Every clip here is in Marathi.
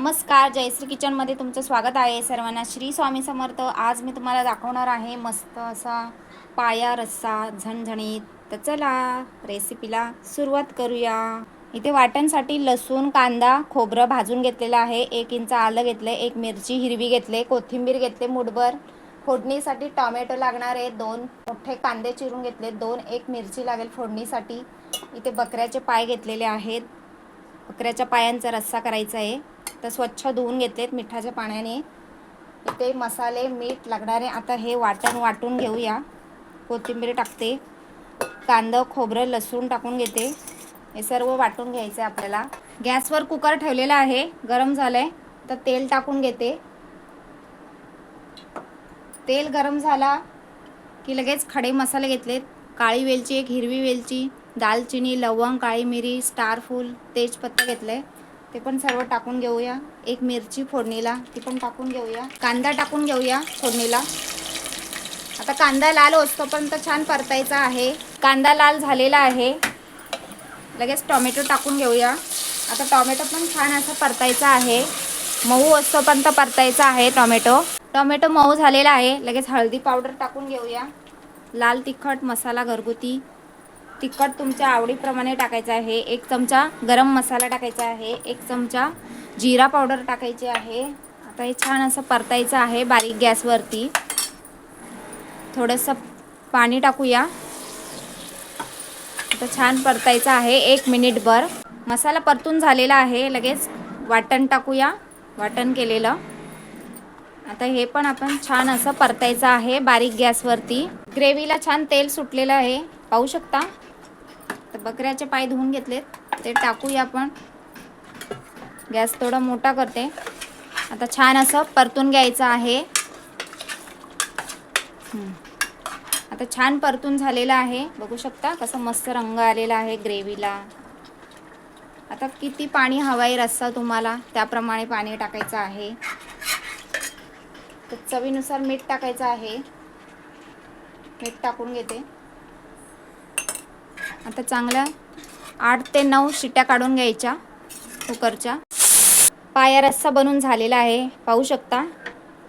नमस्कार, जयश्री किचनमध्ये तुमचं स्वागत आहे. सर्वांना श्री स्वामी समर्थ. आज मी तुम्हाला दाखवणार आहे मस्त असा पाया रस्सा झणझणीत. तर चला रेसिपीला सुरुवात करूया. इथे वाटणसाठी लसूण, कांदा, खोबरं भाजून घेतलेलं आहे. 1 इंच आलं घेतलं, 1 मिरची हिरवी घेतले, कोथिंबीर घेतले मुठभर. फोडणीसाठी टोमॅटो लागणार आहे, 2 मोठे कांदे चिरून घेतले, 1 मिरची लागेल फोडणीसाठी. इथे बकऱ्याचे पाय घेतलेले आहेत. बकऱ्याच्या पायांचा रस्सा करायचा आहे. तर स्वच्छ धुवून घेतलेत मिठाच्या पाण्याने. इथे मसाले, मीठ लागणार आहे. आता हे वाटण वाटून घेऊया. कोथिंबीर टाकते, कांदा, खोबरं, लसूण टाकून घेते. हे सर्व वाटून घ्यायचं आहे आपल्याला. गॅसवर कुकर ठेवलेला आहे, गरम झालंय. तर तेल टाकून घेते. तेल गरम झाला की लगेच खडे मसाले घेतलेत. काळी वेलची, 1 हिरवी वेलची, दालचिनी, लवंग, काळी मिरी, स्टारफूल, तेजपत्ता घेतले. ते पण सर्व टाकून घेऊया. 1 मिरची फोडणीला, ती पण टाकून घेऊया. कांदा टाकून घेऊया फोडणीला. आता कांदा लाल होईपर्यंत छान परतायचा आहे. कांदा लाल झालेला आहे. लगेच टोमॅटो टाकून घेऊया. आता टोमॅटो पण छान असं परतायचा आहे. मऊ होईपर्यंत परतायचा आहे टोमॅटो मऊ झालेला आहे. लगेच हळदी पावडर टाकून घेऊया. लाल तिखट मसाला घरगुती तिखट तुमच्या आवडीप्रमाणे टाकायचा आहे. 1 चमचा गरम मसाला टाकायचा आहे. 1 चमचा जिरा पावडर टाकायची आहे. आता हे छान असं परतायचं आहे बारीक गॅसवरती. थोडंसं पाणी टाकूया. आता छान परतायचं आहे 1 मिनिटभर. मसाला परतून झालेला आहे. लगेच वाटण टाकूया, वाटण केलेलं. आता हे पण आपण छान असं परतायचं आहे बारीक गॅसवरती. ग्रेव्हीला छान तेल सुटलेलं आहे, पाहू शकता. तर बकऱ्याचे पाय धुवून घेतलेत, ते टाकूया आपण. गॅस थोडा मोठा करते. आता छान असं परतून घ्यायचं आहे. आता छान परतून झालेलं आहे, बघू शकता कसं मस्त रंग आलेला आहे ग्रेव्हीला. आता किती पाणी हवंय रस्सा तुम्हाला त्याप्रमाणे पाणी टाकायचं आहे. तर चवीनुसार मीठ टाकायचं आहे. मीठ टाकून घेते. आता चांगल्या 8 ते 9 शिट्या काढून घ्यायच्या कुकरच्या. पाया रस्सा बनून झालेला आहे, पाहू शकता.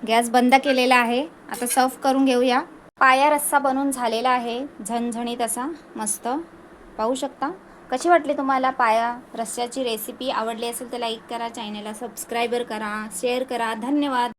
गॅस बंद केलेला आहे. आता सर्व करून घेऊया. पाया रस्सा बनून झालेला आहे, झणझणीत असा मस्त, पाहू शकता. कशी वाटली तुम्हाला पाया रस्स्याची रेसिपी? आवडली असेल तर लाईक करा, चॅनलला सबस्क्राईबर करा, शेअर करा. धन्यवाद.